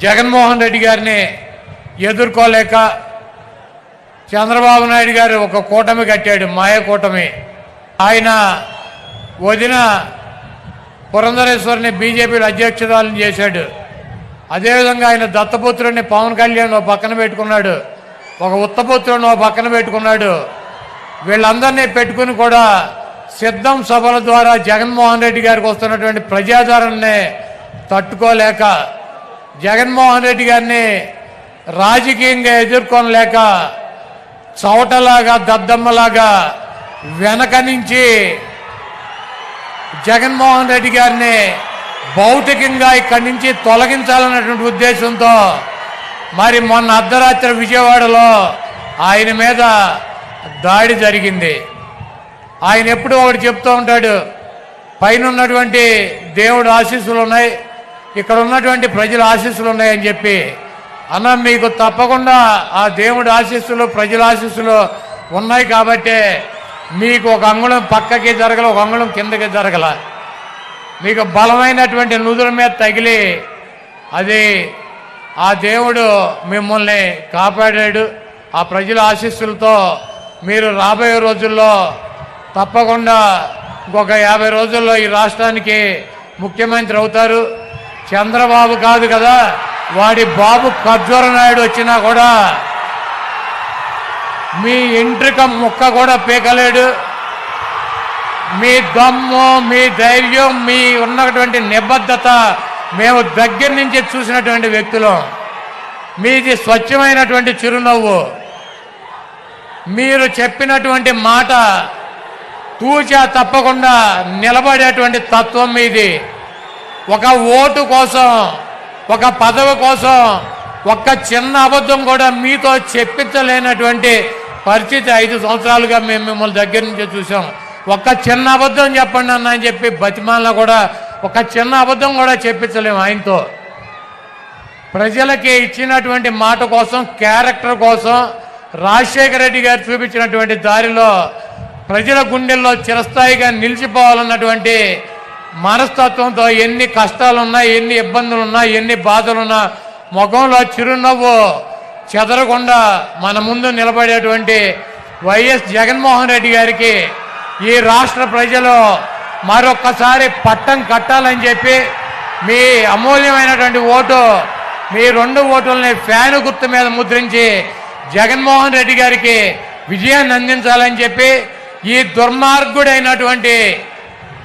జగన్మోహన్ రెడ్డి గారిని ఎదుర్కోలేక చంద్రబాబు నాయుడు గారు ఒక కూటమి కట్టాడు, మాయ కూటమి. ఆయన వదిన పురంధరేశ్వరిని బీజేపీలో అధ్యక్షురాలను చేశాడు. అదేవిధంగా ఆయన దత్తపుత్రుడిని పవన్ కళ్యాణ్ ఓ పక్కన పెట్టుకున్నాడు, ఒక ఉత్తపుత్రుడిని ఓ పక్కన పెట్టుకున్నాడు. వీళ్ళందరినీ పెట్టుకుని కూడా సిద్ధం సభల ద్వారా జగన్మోహన్ రెడ్డి గారికి వస్తున్నటువంటి ప్రజాదరణని తట్టుకోలేక, జగన్మోహన్ రెడ్డి గారిని రాజకీయంగా ఎదుర్కొనలేక చవటలాగా దద్దమ్మలాగా వెనక నుంచి జగన్మోహన్ రెడ్డి గారిని భౌతికంగా ఇక్కడి నుంచి తొలగించాలన్నటువంటి ఉద్దేశంతో మరి మొన్న అర్ధరాత్రి విజయవాడలో ఆయన మీద దాడి జరిగింది. ఆయన ఎప్పుడూ ఒకటి చెప్తూ ఉంటాడు, పైన ఉన్నటువంటి దేవుడు ఆశీస్సులు ఉన్నాయి, ఇక్కడ ఉన్నటువంటి ప్రజల ఆశీస్సులు ఉన్నాయని చెప్పి. అన్న, మీకు తప్పకుండా ఆ దేవుడి ఆశీస్సులు ప్రజల ఆశీస్సులు ఉన్నాయి కాబట్టి మీకు ఒక అంగుళం పక్కకి జరగల, ఒక అంగుళం కిందకి జరగల. మీకు బలమైనటువంటి నుదుల మీద తగిలి అది ఆ దేవుడు మిమ్మల్ని కాపాడాడు. ఆ ప్రజల ఆశీస్సులతో మీరు రాబోయే రోజుల్లో తప్పకుండా ఇంకొక 50 రోజుల్లో ఈ రాష్ట్రానికి ముఖ్యమంత్రి అవుతారు. చంద్రబాబు కాదు కదా, వాడి బాబు ఖర్జూర నాయుడు వచ్చినా కూడా మీ ఎంట్రిక ముక్క కూడా పీకలేడు. మీ దమ్ము, మీ ధైర్యం, మీ ఉన్నటువంటి నిబద్ధత మేము దగ్గర నుంచి చూసినటువంటి వ్యక్తులం. మీది స్వచ్ఛమైనటువంటి చిరునవ్వు. మీరు చెప్పినటువంటి మాట తూచా తప్పకుండా నిలబడేటువంటి తత్వం మీది. ఒక ఓటు కోసం, ఒక పదవి కోసం ఒక్క చిన్న అబద్ధం కూడా మీతో చెప్పించలేనటువంటి పరిస్థితి 5 సంవత్సరాలుగా మేము మిమ్మల్ని దగ్గర నుంచి చూసాం. ఒక్క చిన్న అబద్ధం చెప్పండి అన్న అని చెప్పి బతిమాలలో కూడా ఒక చిన్న అబద్ధం కూడా చెప్పించలేము ఆయనతో. ప్రజలకి ఇచ్చినటువంటి మాట కోసం, క్యారెక్టర్ కోసం రాజశేఖర రెడ్డి గారు చూపించినటువంటి దారిలో ప్రజల గుండెల్లో చిరస్థాయిగా నిలిచిపోవాలన్నటువంటి మనస్తత్వంతో ఎన్ని కష్టాలున్నా, ఎన్ని ఇబ్బందులున్నా, ఎన్ని బాధలున్నా ముఖంలో చిరునవ్వు చెదరకుండా మన ముందు నిలబడేటువంటి వైఎస్ జగన్మోహన్ రెడ్డి గారికి ఈ రాష్ట్ర ప్రజలు మరొక్కసారి పట్టం కట్టాలని చెప్పి మీ అమూల్యమైనటువంటి ఓటు, మీ 2 ఓటుల్ని ఫ్యాను గుర్తు మీద ముద్రించి జగన్మోహన్ రెడ్డి గారికి విజయాన్ని అందించాలని చెప్పి ఈ దుర్మార్గుడైనటువంటి,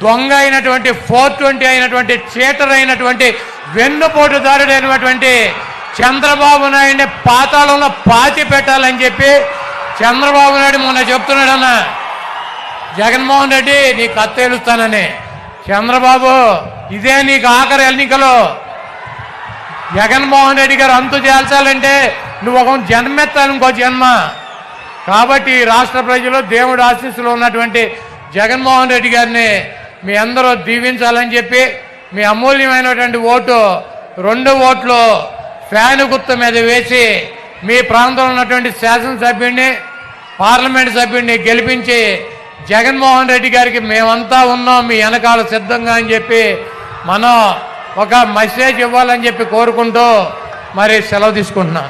దొంగ అయినటువంటి, 420 అయినటువంటి, చీటర్ అయినటువంటి, వెన్నుపోటుదారుడైనటువంటి చంద్రబాబు నాయుడిని పాతాళంలో పాతి పెట్టాలని చెప్పి చంద్రబాబు నాయుడు మొన్న చెప్తున్నాడన్న, జగన్మోహన్ రెడ్డి నీకు కత్తేలుస్తానని. చంద్రబాబు, ఇదే నీకు ఆఖరి ఎన్నికలు. జగన్మోహన్ రెడ్డి గారు అంతు చేల్చాలంటే నువ్వు ఒక జన్మెత్తాను, ఇంకో జన్మ. కాబట్టి రాష్ట్ర ప్రజలు దేవుడి ఆశీస్సులో ఉన్నటువంటి జగన్మోహన్ రెడ్డి గారిని మీ అందరూ దీవించాలని చెప్పి మీ అమూల్యమైనటువంటి ఓటు, 2 ఓట్లు ఫ్యాను గుర్తు మీద వేసి మీ ప్రాంతంలో ఉన్నటువంటి శాసనసభ్యుడిని, పార్లమెంట్ సభ్యుడిని గెలిపించి జగన్మోహన్ రెడ్డి గారికి మేమంతా ఉన్నాం మీ వెనకాల సిద్ధంగా అని చెప్పి మనం ఒక మెసేజ్ ఇవ్వాలని చెప్పి కోరుకుంటూ మరి సెలవు తీసుకుంటున్నాం.